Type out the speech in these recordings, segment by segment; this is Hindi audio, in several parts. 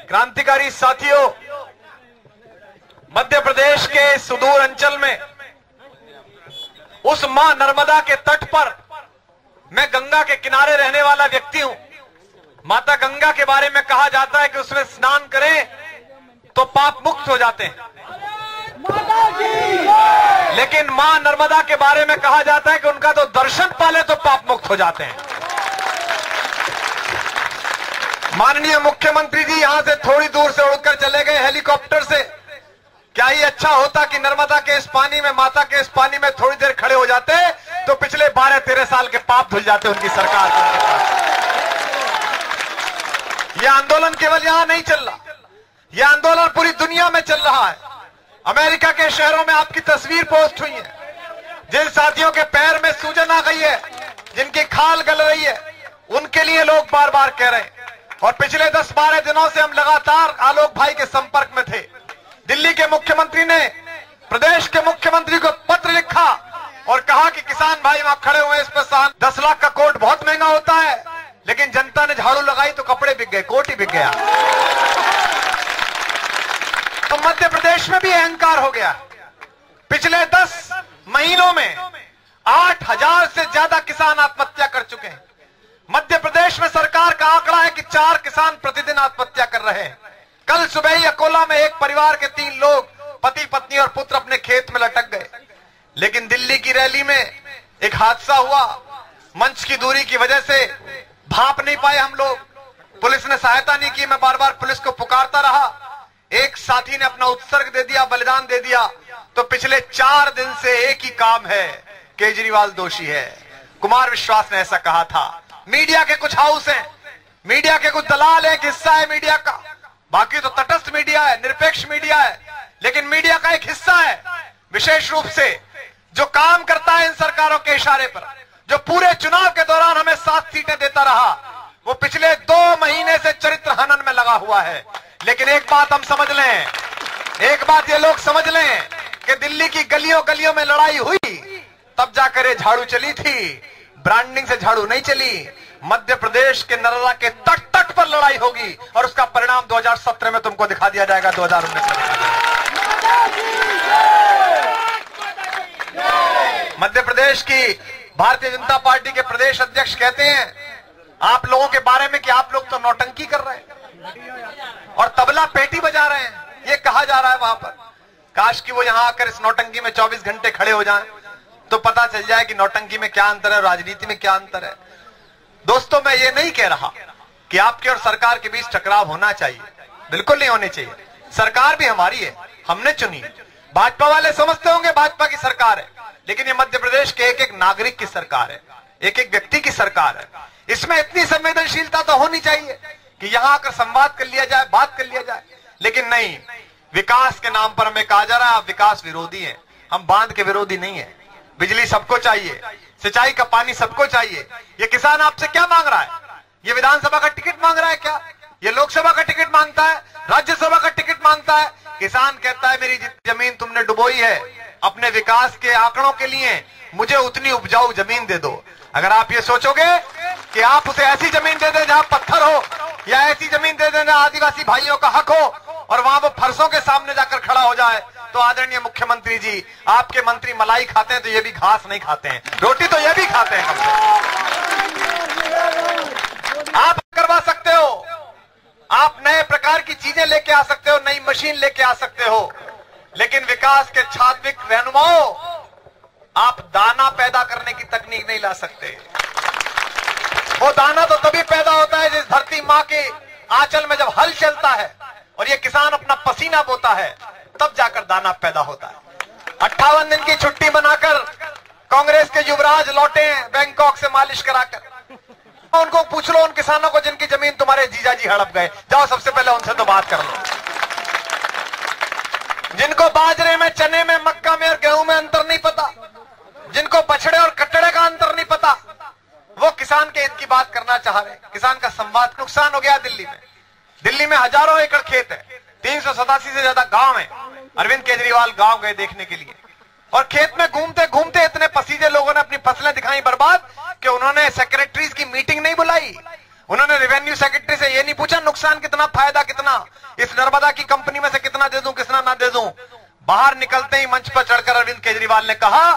क्रांतिकारी साथियों, मध्य प्रदेश के सुदूर अंचल में उस मां नर्मदा के तट पर मैं गंगा के किनारे रहने वाला व्यक्ति हूं। माता गंगा के बारे में कहा जाता है कि उसमें स्नान करें तो पाप मुक्त हो जाते हैं, लेकिन मां नर्मदा के बारे में कहा जाता है कि उनका तो दर्शन पाले तो पाप मुक्त हो जाते हैं। माननीय मुख्यमंत्री जी यहां से थोड़ी दूर से उड़कर चले गए हेलीकॉप्टर से। क्या ही अच्छा होता कि नर्मदा के इस पानी में, माता के इस पानी में थोड़ी देर खड़े हो जाते तो पिछले 12-13 साल के पाप धुल जाते उनकी सरकार के। यह आंदोलन केवल यहां नहीं चल रहा, यह आंदोलन पूरी दुनिया में चल रहा है। अमेरिका के शहरों में आपकी तस्वीर पोस्ट हुई है। जिन साथियों के पैर में सूजन आ गई है, जिनकी खाल गल रही है, उनके लिए लोग बार बार कह रहे हैं। और पिछले 10-12 दिनों से हम लगातार आलोक भाई के संपर्क में थे। दिल्ली के मुख्यमंत्री ने प्रदेश के मुख्यमंत्री को पत्र लिखा और कहा कि किसान भाई वहां खड़े हुए, इस पर 10 लाख का कोट बहुत महंगा होता है, लेकिन जनता ने झाड़ू लगाई तो कपड़े बिक गए, कोट ही बिक गया। तो मध्य प्रदेश में भी अहंकार हो गया। पिछले 10 महीनों में 8,000 से ज्यादा किसान आत्महत्या कर चुके हैं। मध्य प्रदेश में सरकार का आंकड़ा है कि 4 किसान प्रतिदिन आत्महत्या कर रहे हैं। कल सुबह ही अकोला में एक परिवार के 3 लोग, पति पत्नी और पुत्र, अपने खेत में लटक गए। लेकिन दिल्ली की रैली में एक हादसा हुआ। मंच की दूरी की वजह से भाप नहीं पाए हम लोग, पुलिस ने सहायता नहीं की। मैं बार बार पुलिस को पुकारता रहा। एक साथी ने अपना उत्सर्ग दे दिया, बलिदान दे दिया। तो पिछले 4 दिन से एक ही काम है, केजरीवाल दोषी है। कुमार विश्वास ने ऐसा कहा था। मीडिया के कुछ हाउस हैं, मीडिया के कुछ दलाल हैं, हिस्सा है मीडिया का, बाकी तो तटस्थ मीडिया है, निरपेक्ष मीडिया है। लेकिन मीडिया का एक हिस्सा है विशेष रूप से जो काम करता है इन सरकारों के इशारे पर, जो पूरे चुनाव के दौरान हमें 7 सीटें देता रहा, वो पिछले 2 महीने से चरित्र हनन में लगा हुआ है। लेकिन एक बात हम समझ लें, एक बात ये लोग समझ लें कि दिल्ली की गलियों गलियों में लड़ाई हुई तब जाकर ये झाड़ू चली थी, ब्रांडिंग से झाड़ू नहीं चली। मध्य प्रदेश के नर्मदा के तट तट पर लड़ाई होगी और उसका परिणाम 2017 में तुमको दिखा दिया जाएगा, 2019 में। मध्य प्रदेश की भारतीय जनता पार्टी के प्रदेश अध्यक्ष कहते हैं आप लोगों के बारे में कि आप लोग तो नौटंकी कर रहे हैं और तबला पेटी बजा रहे हैं, ये कहा जा रहा है वहां पर। काश कि वो यहां आकर इस नौटंकी में 24 घंटे खड़े हो जाएं तो पता चल जाए कि नौटंकी में क्या अंतर है, राजनीति में क्या अंतर है। दोस्तों, मैं ये नहीं कह रहा कि आपके और सरकार के बीच टकराव होना चाहिए, बिल्कुल नहीं होनी चाहिए। सरकार भी हमारी है, हमने चुनी। भाजपा वाले समझते होंगे भाजपा की सरकार है, लेकिन ये मध्य प्रदेश के एक एक नागरिक की सरकार है, एक एक व्यक्ति की सरकार है। इसमें इतनी संवेदनशीलता तो होनी चाहिए कि यहां आकर संवाद कर लिया जाए, बात कर लिया जाए। लेकिन नहीं, विकास के नाम पर हमें कहा जा रहा है आप विकास विरोधी हैं। हम बांध के विरोधी नहीं है। बिजली सबको चाहिए, सिंचाई का पानी सबको चाहिए। ये किसान आपसे क्या मांग रहा है? ये विधानसभा का टिकट मांग रहा है क्या? ये लोकसभा का टिकट मांगता है, राज्यसभा का टिकट मांगता है? किसान कहता है मेरी जमीन तुमने डुबोई है अपने विकास के आंकड़ों के लिए, मुझे उतनी उपजाऊ जमीन दे दो। अगर आप ये सोचोगे कि आप उसे ऐसी जमीन दे दें जहां पत्थर हो, या ऐसी जमीन दे दें जहां आदिवासी भाइयों का हक हो और वहां वो फर्शों के सामने जाकर खड़ा हो जाए, तो आदरणीय मुख्यमंत्री जी, आपके मंत्री मलाई खाते हैं तो ये भी घास नहीं खाते हैं, रोटी तो ये भी खाते हैं। आप करवा सकते हो, आप नए प्रकार की चीजें लेके आ सकते हो, नई मशीन लेके आ सकते हो, लेकिन विकास के छात्विक रहनुमाओं, आप दाना पैदा करने की तकनीक नहीं ला सकते। वो दाना तो तभी पैदा होता है जिस धरती माँ के आंचल में जब हल चलता है और ये किसान अपना पसीना बोता है, तब जाकर दाना पैदा होता है। 58 दिन की छुट्टी बनाकर कांग्रेस के युवराज लौटे हैं बैंकॉक से मालिश कराकर। उनको पूछ लो, उन किसानों को जिनकी जमीन तुम्हारे जीजाजी हड़प गए, जाओ सबसे पहले उनसे तो बात कर लो। जिनको बाजरे में, चने में, मक्का में और गेहूं में अंतर नहीं पता, जिनको बछड़े और कट्टड़े का अंतर नहीं पता, वो किसान के हित की बात करना चाह रहे हैं। किसान का संवाद नुकसान हो गया दिल्ली में। दिल्ली में हजारों एकड़ खेत है, 387 से ज्यादा गांव है। अरविंद केजरीवाल गांव गए देखने के लिए और खेत में घूमते घूमते इतने पसीजे लोगों ने अपनी फसलें दिखाई बर्बाद कि उन्होंने सेक्रेटरीज की मीटिंग नहीं बुलाई, उन्होंने रेवेन्यू सेक्रेटरी से ये नहीं पूछा नुकसान कितना, फायदा कितना, इस नर्मदा की कंपनी में से कितना दे दूं, कितना ना दे दूं। बाहर निकलते ही मंच पर चढ़कर अरविंद केजरीवाल ने कहा,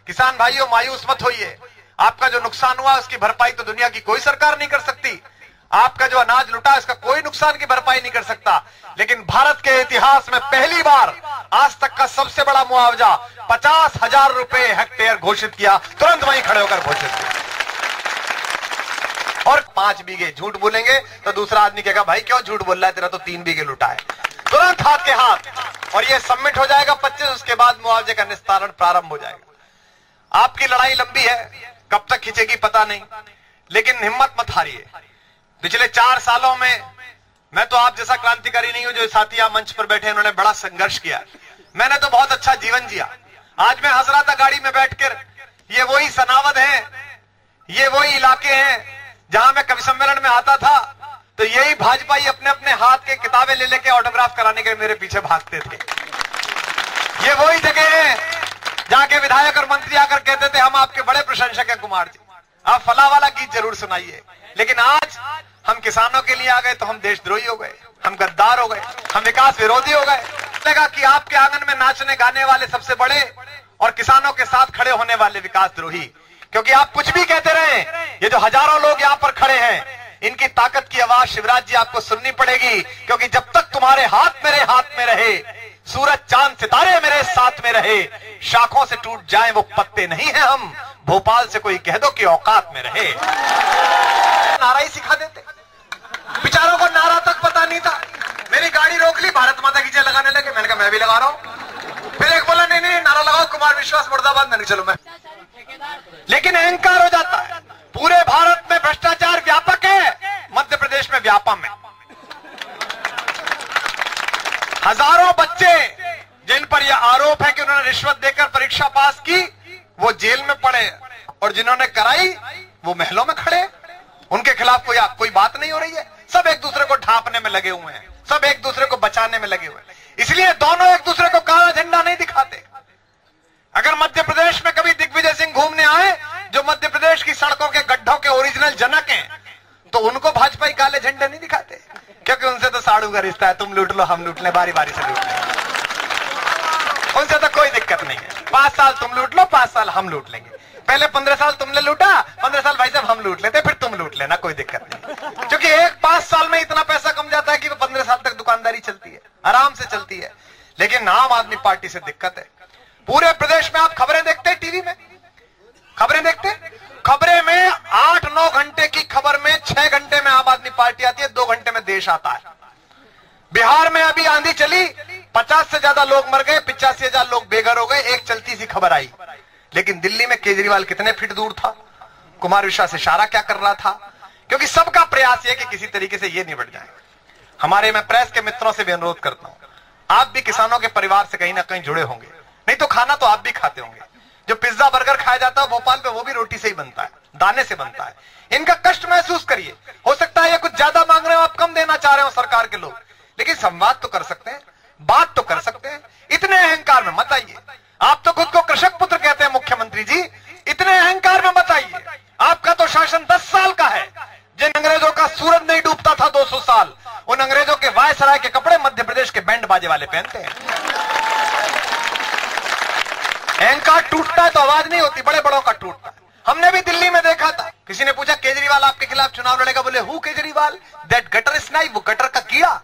किसान भाइयों मायूस मत होइए, आपका जो नुकसान हुआ उसकी भरपाई तो दुनिया की कोई सरकार नहीं कर सकती, आपका जो अनाज लुटा इसका कोई नुकसान की भरपाई नहीं कर सकता, लेकिन भारत के इतिहास में पहली बार आज तक का सबसे बड़ा मुआवजा 50,000 रुपए हेक्टेयर घोषित किया, तुरंत वहीं खड़े होकर घोषित किया। और 5 बीघे झूठ बोलेंगे तो दूसरा आदमी कहेगा भाई क्यों झूठ बोल रहा है, तेरा तो 3 बीघे लुटा है, तुरंत हाथ के हाथ। और ये सबमिट हो जाएगा 25, उसके बाद मुआवजे का निस्तारण प्रारंभ हो जाएगा। आपकी लड़ाई लंबी है, कब तक खींचेगी पता नहीं, लेकिन हिम्मत मत हारिए। पिछले 4 सालों में मैं तो आप जैसा क्रांतिकारी नहीं हूं, जो साथी आप मंच पर बैठे उन्होंने बड़ा संघर्ष किया, मैंने तो बहुत अच्छा जीवन जिया। आज मैं हंस रहा था गाड़ी में बैठकर, ये वही सनावद है, ये वही इलाके हैं जहां मैं कवि सम्मेलन में आता था तो यही भाजपाई अपने अपने हाथ के किताबें ले लेके ऑटोग्राफ कराने के मेरे पीछे भागते थे। ये वही जगह है जहां के विधायक और मंत्री आकर कहते थे हम आपके बड़े प्रशंसक हैं कुमार जी, आप फला वाला गीत जरूर सुनाइए। लेकिन आज हम किसानों के लिए आ गए तो हम देशद्रोही हो गए, हम गद्दार हो गए, हम विकास विरोधी हो गए। लगा कि आपके आंगन में नाचने गाने वाले सबसे बड़े और किसानों के साथ खड़े होने वाले विकास द्रोही, क्योंकि आप कुछ भी कहते रहे, ये जो हजारों लोग यहाँ पर खड़े हैं इनकी ताकत की आवाज शिवराज जी आपको सुननी पड़ेगी, क्योंकि जब तक तुम्हारे हाथ मेरे हाथ में रहे, सूरज चांद सितारे मेरे साथ में रहे, शाखों से टूट जाए वो पत्ते नहीं है हम, भोपाल से कोई कह दो कि औकात में रहे। नारा ही सिखा देते, बेचारों को नारा तक पता नहीं था। मेरी गाड़ी रोक ली, भारत माता की जय लगाने लगे, मैंने कहा मैं भी लगा रहा हूं। फिर एक बोला नहीं नहीं नारा लगाओ कुमार विश्वास मुर्दाबाद, मैंने चलो मैं। लेकिन अहंकार हो जाता है। पूरे भारत में भ्रष्टाचार व्यापक है, मध्य प्रदेश में व्यापम है। हजारों बच्चे जिन पर यह आरोप है कि उन्होंने रिश्वत देकर परीक्षा पास की वो जेल में पड़े, और जिन्होंने कराई वो महलों में खड़े, उनके खिलाफ कोई बात नहीं हो रही है। सब एक दूसरे को ढांपने में लगे हुए हैं, सब एक दूसरे को बचाने में लगे हुए हैं, इसलिए दोनों एक दूसरे को काला झंडा नहीं दिखाते। अगर मध्य प्रदेश में कभी दिग्विजय सिंह घूमने आए, जो मध्य प्रदेश की सड़कों के गड्ढों के ओरिजिनल जनक हैं, तो उनको भाजपा काले झंडे नहीं दिखाते, क्योंकि उनसे तो साड़ू का रिश्ता है, तुम लूट लो हम लूट ले, बारी बारी से लूट लेंगे, उनसे तो कोई दिक्कत नहीं है। 5 साल तुम लूट लो, 5 साल हम लूट लेंगे, पहले 15 साल तुमने लूटा, 15 साल भाई साहब हम लूट लेते, फिर तुम लूट लेना, कोई दिक्कत नहीं। क्योंकि 5 साल में इतना पैसा कम जाता है कि 15 साल तक दुकानदारी चलती है, आराम से चलती है। लेकिन आम आदमी पार्टी से दिक्कत है। पूरे प्रदेश में आप खबरें देखते हैं, टीवी में खबरें देखते हैं, खबरें में 8-9 घंटे की खबर में 6 घंटे में आम आदमी पार्टी आती है, 2 घंटे में देश आता है। बिहार में अभी आंधी चली, 50 से ज्यादा लोग मर गए, 85,000 लोग बेघर हो गए, एक चलती सी खबर आई। लेकिन दिल्ली में केजरीवाल कितने फीट दूर था, कुमार विश्वास इशारा क्या कर रहा था, क्योंकि सबका प्रयास है कि किसी तरीके से ये निपट जाए। हमारे मैं प्रेस के मित्रों से भी अनुरोध करता हूं, आप भी किसानों के परिवार से कहीं ना कहीं जुड़े होंगे, नहीं तो खाना तो आप भी खाते होंगे। जो पिज्जा बर्गर खाया जाता है भोपाल पे, वो भी रोटी से ही बनता है, दाने से बनता है। इनका कष्ट महसूस करिए। हो सकता है ये कुछ ज्यादा मांग रहे हो, आप कम देना चाह रहे हो सरकार के लोग, लेकिन संवाद तो कर सकते हैं, बात तो कर सकते हैं। इतने अहंकार में मत आइए। आप तो खुद को कृषक पुत्र कहते हैं मुख्यमंत्री जी, इतने अहंकार में मत आइए। आपका तो शासन 10 साल का है। जिन अंग्रेजों का सूरज नहीं डूबता था 200 साल, उन अंग्रेजों के वायसराय के कपड़े मध्य प्रदेश के बैंड बाजे वाले पहनते हैं। अहंकार टूटता है तो आवाज नहीं होती, बड़े बड़ों का टूटता है। हमने भी दिल्ली में देखा था, किसी ने पूछा केजरीवाल आपके खिलाफ चुनाव लड़ेगा, बोले who Kejriwal, that gutter snipe, वो गटर का कीड़ा।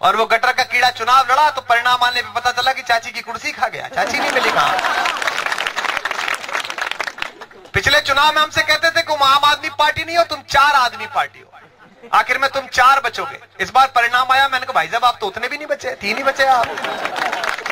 और वो गटर का कीड़ा चुनाव लड़ा तो परिणाम आने पे पता चला कि चाची की कुर्सी खा गया, चाची नहीं मिली कहां। पिछले चुनाव में हमसे कहते थे तुम आम आदमी पार्टी नहीं हो, तुम 4 आदमी पार्टी हो, आखिर में तुम 4 बचोगे। इस बार परिणाम आया, मैंने कहा भाई साहब आप तो उतने भी नहीं बचे, 3 ही बचे आप।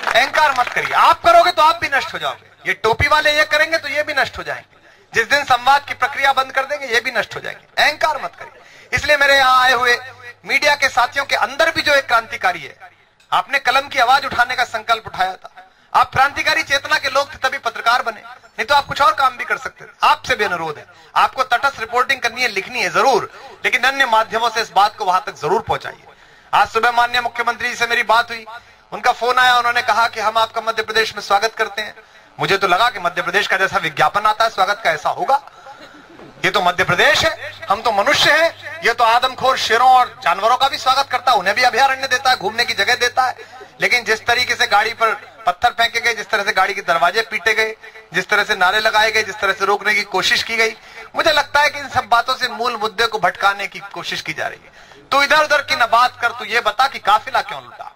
अहंकार मत करिए, आप करोगे तो आप भी नष्ट हो जाओगे। ये टोपी वाले ये करेंगे तो ये भी नष्ट हो जाएंगे। जिस दिन संवाद की प्रक्रिया बंद कर देंगे ये भी नष्ट हो जाएंगे। अहंकार मत करिए। इसलिए मेरे यहां आए हुए मीडिया के साथियों के अंदर भी जो एक क्रांतिकारी है, आपने कलम की आवाज उठाने का संकल्प उठाया था, आप क्रांतिकारी चेतना के लोग थे तभी पत्रकार बने, नहीं तो आप कुछ और काम भी कर सकते थे। आपसे भी अनुरोध है, आपको तटस्थ रिपोर्टिंग करनी है, लिखनी है जरूर, लेकिन अन्य माध्यमों से इस बात को वहां तक जरूर पहुंचाइए। आज सुबह माननीय मुख्यमंत्री जी से मेरी बात हुई, उनका फोन आया, उन्होंने कहा कि हम आपका मध्य प्रदेश में स्वागत करते हैं। मुझे तो लगा कि मध्य प्रदेश का जैसा विज्ञापन आता है स्वागत का ऐसा होगा, ये तो मध्य प्रदेश है, हम तो मनुष्य हैं, ये तो आदमखोर शेरों और जानवरों का भी स्वागत करता है, उन्हें भी अभयारण्य देता है, घूमने की जगह देता है। लेकिन जिस तरीके से गाड़ी पर पत्थर फेंके गए, जिस तरह से गाड़ी के दरवाजे पीटे गए, जिस तरह से नारे लगाए गए, जिस तरह से रोकने की कोशिश की गई, मुझे लगता है कि इन सब बातों से मूल मुद्दे को भटकाने की कोशिश की जा रही है। तू इधर उधर की न बात कर, तू ये बता कि काफिला क्यों लूटा।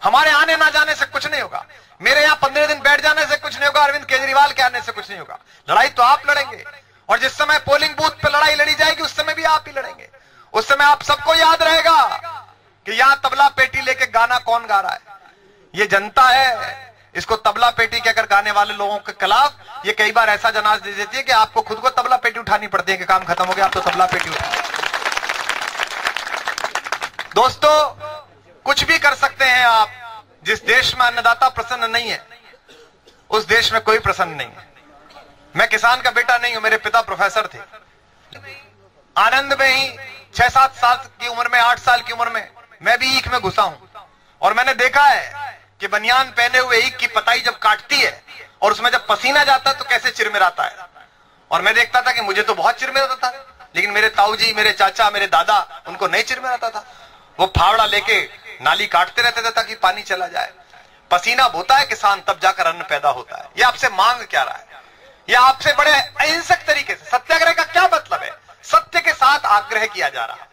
हमारे आने ना जाने से कुछ नहीं होगा, मेरे यहाँ 15 दिन बैठ जाने से कुछ नहीं होगा, अरविंद केजरीवाल के आने से कुछ नहीं होगा। लड़ाई तो आप लड़ेंगे, और जिस समय पोलिंग बूथ पे लड़ाई लड़ी जाएगी उस समय भी आप ही लड़ेंगे। उस समय आप सबको याद रहेगा कि यहाँ तबला पेटी लेके गाना कौन गा रहा है। ये जनता है, इसको तबला पेटी कहकर गाने वाले लोगों के खिलाफ ये कई बार ऐसा जनाज दे देती है कि आपको खुद को तबला पेटी उठानी पड़ती है कि काम खत्म हो गया, आप तो तबला पेटी उठा। दोस्तों, कुछ भी कर सकते हैं आप। जिस देश में अन्नदाता प्रसन्न नहीं है उस देश में कोई प्रसन्न नहीं है। मैं किसान का बेटा नहीं हूं, मेरे पिता प्रोफेसर थे। आनंद में ही 6-7 साल की उम्र में, 8 साल की उम्र में मैं भी ईख में घुसा हूं, और मैंने देखा है कि बनियान पहने हुए ईख की पताई जब काटती है और उसमें जब पसीना जाता है तो कैसे चिरमिराता है। और मैं देखता था कि मुझे तो बहुत चिरमिराता था, लेकिन मेरे ताऊजी, मेरे चाचा, मेरे दादा, उनको नहीं चिरमिराता था। वो फावड़ा लेके नाली काटते रहते थे ताकि पानी चला जाए। पसीना बोता है किसान, तब जाकर अन्न पैदा होता है। ये आपसे मांग क्या रहा है? ये आपसे बड़े अहिंसक तरीके से, सत्याग्रह का क्या मतलब है? सत्य के साथ आग्रह किया जा रहा है।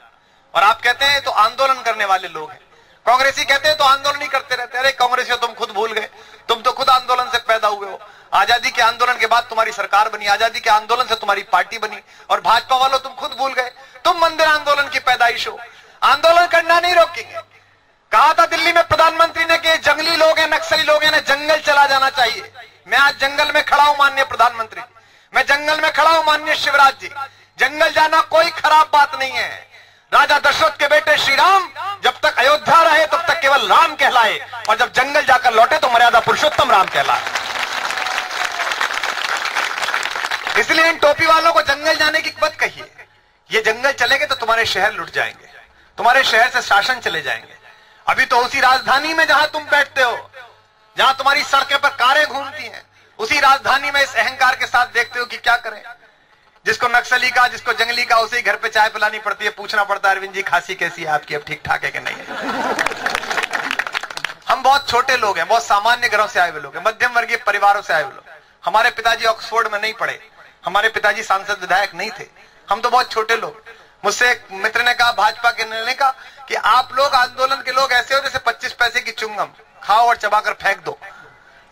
और आप कहते हैं तो आंदोलन करने वाले लोग हैं। कांग्रेसी कहते हैं तो आंदोलन ही करते रहते हैं। अरे कांग्रेसियों, तुम खुद भूल गए, तुम तो खुद आंदोलन से पैदा हुए हो। आजादी के आंदोलन के बाद तुम्हारी सरकार बनी, आजादी के आंदोलन से तुम्हारी पार्टी बनी। और भाजपा वालों, तुम खुद भूल गए, तुम मंदिर आंदोलन की पैदाइश हो। आंदोलन करना नहीं रोकेंगे। कहा था दिल्ली में प्रधानमंत्री ने कि जंगली लोग हैं, नक्सली लोग हैं, जंगल चला जाना चाहिए। मैं आज जंगल में खड़ा हूं माननीय प्रधानमंत्री, मैं जंगल में खड़ा हूं माननीय शिवराज जी। जंगल जाना कोई खराब बात नहीं है। राजा दशरथ के बेटे श्री राम जब तक अयोध्या रहे तब तक केवल राम कहलाए, और जब जंगल जाकर लौटे तो मर्यादा पुरुषोत्तम राम कहलाए। इसलिए इन टोपी वालों को जंगल जाने की मत कहिए। ये जंगल चलेंगे तो तुम्हारे शहर लुट जाएंगे, तुम्हारे शहर से शासन चले जाएंगे। अभी तो उसी राजधानी में जहां तुम बैठते हो, जहां तुम्हारी सड़कें पर कारें घूमती हैं, उसी राजधानी में इस अहंकार के साथ देखते हो कि क्या करें। जिसको नक्सली का, जिसको जंगली का, उसे घर पे चाय पिलानी पड़ती है, पूछना पड़ता है अरविंद जी खांसी कैसी है आपकी, अब ठीक ठाक है कि नहीं है। हम बहुत छोटे लोग हैं, बहुत सामान्य घरों से आए हुए लोग हैं, मध्यम वर्गीय परिवारों से आए हुए लोग। हमारे पिताजी ऑक्सफोर्ड में नहीं पढ़े, हमारे पिताजी सांसद विधायक नहीं थे, हम तो बहुत छोटे लोग। मुझसे एक मित्र ने कहा, भाजपा के ने कहा कि आप लोग आंदोलन के लोग ऐसे हो जैसे 25 पैसे की चुंगम खाओ और चबाकर फेंक दो।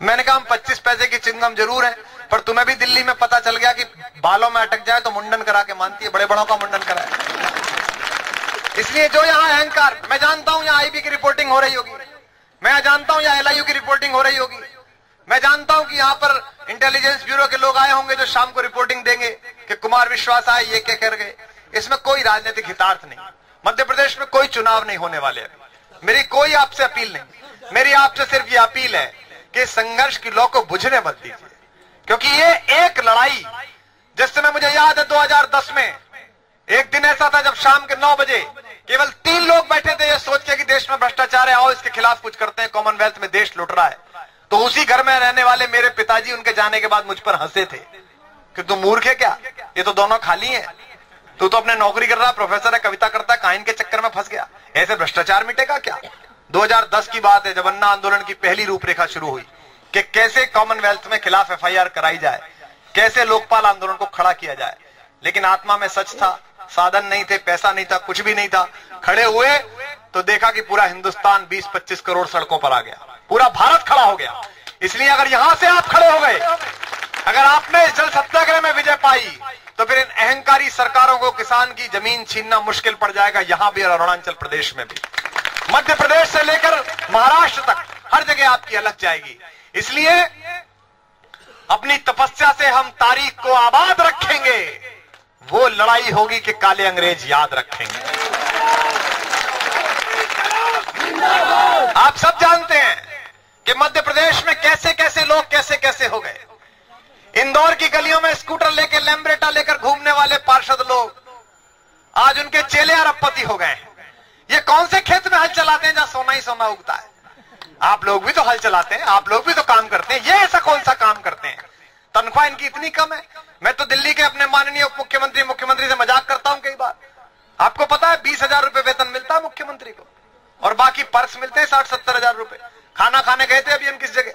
मैंने कहा हम 25 पैसे की चुंगम जरूर है, पर तुम्हें भी दिल्ली में पता चल गया कि बालों में अटक जाए तो मुंडन करा के मानती है, बड़े बड़ों का मुंडन कराए। इसलिए जो यहाँ अहंकार, मैं जानता हूं यहाँ आईबी की रिपोर्टिंग हो रही होगी, मैं जानता हूं यहाँ एलआईयू की रिपोर्टिंग हो रही होगी, मैं जानता हूं कि यहाँ पर इंटेलिजेंस ब्यूरो के लोग आए होंगे जो शाम को रिपोर्टिंग देंगे कि कुमार विश्वास आए, ये क्या कर गए। इसमें कोई राजनीतिक हितार्थ नहीं। मध्य प्रदेश में कोई चुनाव नहीं होने वाले। मेरी कोई आपसे अपील नहीं, मेरी आपसे सिर्फ ये अपील है कि संघर्ष की लौ को बुझने मत दीजिए, क्योंकि ये एक लड़ाई, जिस समय मुझे याद है 2010 में एक दिन ऐसा था जब शाम के 9 बजे केवल 3 लोग बैठे थे ये सोच के कि देश में भ्रष्टाचार है, आओ इसके खिलाफ कुछ करते हैं, कॉमनवेल्थ में देश लुट रहा है। तो उसी घर में रहने वाले मेरे पिताजी उनके जाने के बाद मुझ पर हंसे थे कि तू मूर्ख है क्या, ये तो दोनों खाली है, तू तो अपने नौकरी कर रहा, प्रोफेसर है, कविता करता है, काइन के चक्कर में फंस गया, ऐसे भ्रष्टाचार मिटेगा क्या। 2010 की बात है जब अन्ना आंदोलन की पहली रूपरेखा शुरू हुई कि कैसे कॉमनवेल्थ में खिलाफ एफआईआर कराई जाए, कैसे लोकपाल आंदोलन को खड़ा किया जाए। लेकिन आत्मा में सच था, साधन नहीं थे, पैसा नहीं था, कुछ भी नहीं था। खड़े हुए तो देखा कि पूरा हिंदुस्तान 20-25 करोड़ सड़कों पर आ गया, पूरा भारत खड़ा हो गया। इसलिए अगर यहां से आप खड़े हो गए, अगर आपने जल सत्याग्रह में विजय पाई, तो फिर इन अहंकारी सरकारों को किसान की जमीन छीनना मुश्किल पड़ जाएगा, यहां भी और अरुणाचल प्रदेश में भी। मध्य प्रदेश से लेकर महाराष्ट्र तक हर जगह आपकी अलग जाएगी। इसलिए अपनी तपस्या से हम तारीख को आबाद रखेंगे, वो लड़ाई होगी कि काले अंग्रेज याद रखेंगे। आप सब जानते हैं कि मध्य प्रदेश में कैसे कैसे लोग कैसे कैसे हो गए। इंदौर की गलियों में स्कूटर लेकर, लैम्ब्रेटा लेकर घूमने वाले पार्षद लोग आज उनके चेले अरबपति हो गए। ये कौन से खेत में हल चलाते हैं जहां सोना ही सोना उगता है? आप लोग भी तो हल चलाते हैं, आप लोग भी तो काम करते हैं, ये ऐसा कौन सा काम करते हैं? तनख्वाह इनकी इतनी कम है। मैं तो दिल्ली के अपने माननीय उप मुख्यमंत्री से मजाक करता हूं कई बार, 20,000 रुपए वेतन मिलता है मुख्यमंत्री को, और बाकी पर्स मिलते हैं 60-70 हजार रुपए। खाना खाने गए थे अभी हम किस जगह,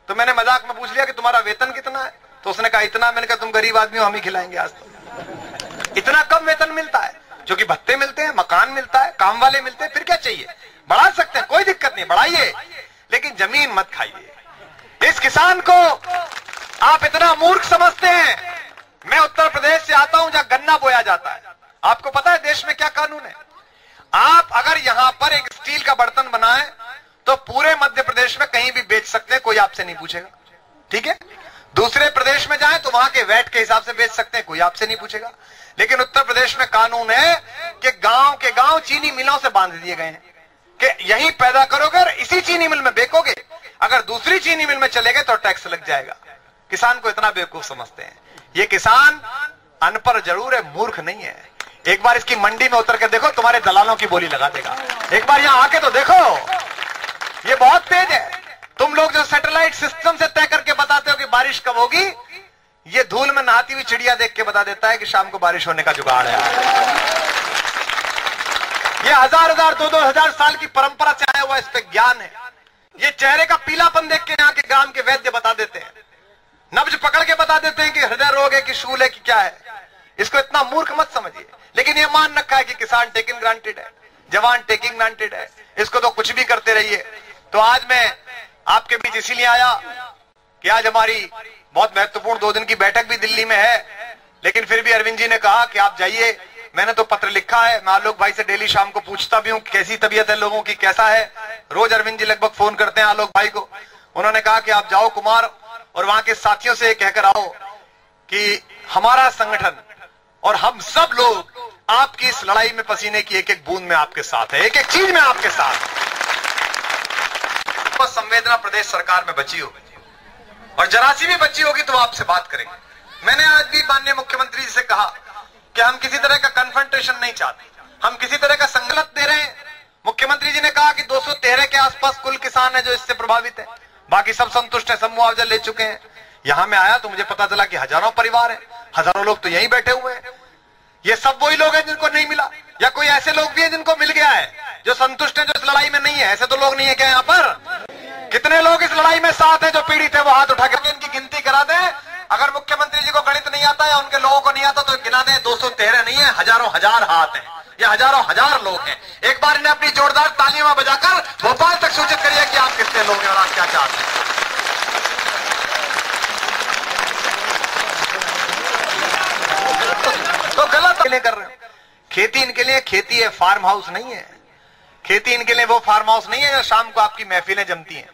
तो मैंने मजाक में पूछ लिया कि तुम्हारा वेतन कितना है, तो उसने कहा इतना। मैंने कहा तुम गरीब आदमी हो, हम ही खिलाएंगे आज। तो इतना कम वेतन मिलता है, जो कि भत्ते मिलते हैं, मकान मिलता है, काम वाले मिलते हैं, फिर क्या चाहिए? बढ़ा सकते हैं, कोई दिक्कत नहीं, बढ़ाइए, लेकिन जमीन मत खाइए। इस किसान को आप इतना मूर्ख समझते हैं। मैं उत्तर प्रदेश से आता हूं जहां गन्ना बोया जाता है। आपको पता है देश में क्या कानून है? आप अगर यहां पर एक स्टील का बर्तन बनाए तो पूरे मध्य प्रदेश में कहीं भी बेच सकते हैं, कोई आपसे नहीं पूछेगा, ठीक है? दूसरे प्रदेश में जाए तो वहां के वैट के हिसाब से बेच सकते हैं, कोई आपसे नहीं पूछेगा। लेकिन उत्तर प्रदेश में कानून है कि गांव के गांव चीनी मिलों से बांध दिए गए हैं कि यहीं पैदा करोगे और इसी चीनी मिल में बेचोगे, अगर दूसरी चीनी मिल में चले गए तो टैक्स लग जाएगा। किसान को इतना बेवकूफ समझते हैं। ये किसान अनपढ़ जरूर है, मूर्ख नहीं है। एक बार इसकी मंडी में उतर के देखो, तुम्हारे दलालों की बोली लगा देगा। एक बार यहां आके तो देखो, ये बहुत तेज है। तुम लोग जो सैटेलाइट सिस्टम से तय करके बताते हो कि बारिश कब होगी, ये धूल में नहाती हुई चिड़िया देख के बता देता है कि शाम को बारिश होने का जुगाड़ है। ये 1000-1000, 2000 साल की परंपरा से आया हुआ इस पे ज्ञान है। ये चेहरे का पीलापन देख के यहाँ के ग्राम के वैद्य बता देते हैं, नब्ज पकड़ के बता देते हैं कि हृदय रोग है कि शूल है कि क्या है। इसको इतना मूर्ख मत समझिए। लेकिन ये मान रखा है कि किसान टेकिंग ग्रांटेड है, जवान टेकिंग ग्रांटेड है, इसको तो कुछ भी करते रहिए। तो आज मैं आपके बीच इसीलिए आया कि आज हमारी बहुत महत्वपूर्ण 2 दिन की बैठक भी दिल्ली में है, लेकिन फिर भी अरविंद जी ने कहा कि आप जाइए। मैंने तो पत्र लिखा है, मैं आलोक भाई से डेली शाम को पूछता भी हूँ कैसी तबीयत है लोगों की, कैसा है। रोज अरविंद जी लगभग फोन करते हैं आलोक भाई को। उन्होंने कहा कि आप जाओ कुमार और वहां के साथियों से कहकर आओ कि हमारा संगठन और हम सब लोग आपकी इस लड़ाई में पसीने की एक एक बूंद में आपके साथ है, एक एक चीज में आपके साथ। तो संवेदना प्रदेश सरकार में बची होगी और जरा सी भी बची होगी तो आपसे बात करेंगे। मैंने आज भी माननीय मुख्यमंत्री जी से कहा कि हम किसी तरह का कन्फ्रंटेशन नहीं चाहते, हम किसी तरह का संगलत दे रहे हैं। मुख्यमंत्री जी ने कहा कि 213 के आसपास कुल किसान है जो इससे प्रभावित है, बाकी सब संतुष्ट है, सब मुआवजा ले चुके हैं। यहां मैं आया तो मुझे पता चला कि हजारों परिवार है, हजारों लोग तो यहीं बैठे हुए हैं। ये सब वही लोग हैं जिनको नहीं मिला, या कोई ऐसे लोग भी हैं जिनको मिल गया है जो संतुष्ट हैं, जो इस लड़ाई में नहीं है। ऐसे तो लोग नहीं है क्या यहाँ पर? कितने लोग इस लड़ाई में साथ हैं जो पीड़ित है, वो हाथ उठा के इनकी गिनती करा दें। अगर मुख्यमंत्री जी को गणित नहीं आता या उनके लोगों को नहीं आता तो गिना दें, 213 नहीं है, हजारों हजार हाथ हैं, ये हजारों हजार लोग हैं। एक बार इन्हें अपनी जोरदार तालियां बजाकर भोपाल तक सूचित करिए कि आप कितने लोग हैं और आप क्या चाहते हैं। तो गलत कर रहे हो। खेती इनके लिए खेती है, फार्म हाउस नहीं है। खेती इनके लिए वो फार्म हाउस नहीं है जो शाम को आपकी महफिलें जमती हैं।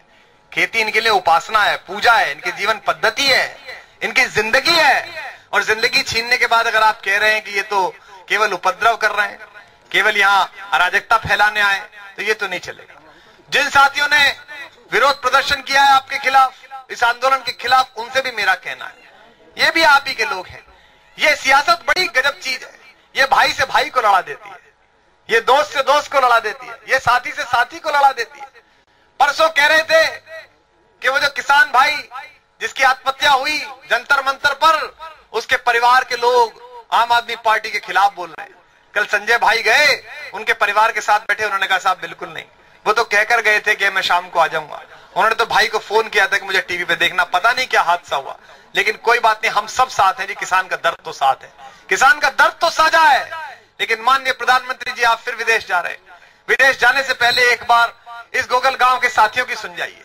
खेती इनके लिए उपासना है, पूजा है, इनकी जीवन पद्धति है, इनकी जिंदगी है। और जिंदगी छीनने के बाद अगर आप कह रहे हैं कि ये तो केवल उपद्रव कर रहे हैं, केवल यहाँ अराजकता फैलाने आए, तो ये तो नहीं चलेगा। जिन साथियों ने विरोध प्रदर्शन किया है आपके खिलाफ, इस आंदोलन के खिलाफ, उनसे भी मेरा कहना है ये भी आप ही के लोग हैं। ये सियासत बड़ी गजब चीज है। ये भाई से भाई को लड़ा देती है, ये दोस्त से दोस्त को लड़ा देती है, ये साथी से साथी को लड़ा देती है। परसों कह रहे थे कि वो जो किसान भाई जिसकी आत्महत्या हुई जंतर मंतर पर, उसके परिवार के लोग आम आदमी पार्टी के खिलाफ बोल रहे हैं। कल संजय भाई गए, उनके परिवार के साथ बैठे, उन्होंने कहा साहब बिल्कुल नहीं, वो तो कहकर गए थे कि मैं शाम को आ जाऊंगा। उन्होंने तो भाई को फोन किया था कि मुझे टीवी पे देखना, पता नहीं क्या हादसा हुआ, लेकिन कोई बात नहीं, हम सब साथ हैं जी। किसान का दर्द तो साथ है, किसान का दर्द तो साझा है। लेकिन माननीय प्रधानमंत्री जी आप फिर विदेश जा रहे हैं, विदेश जाने से पहले एक बार इस गोगल गांव के साथियों की सुन जाइए।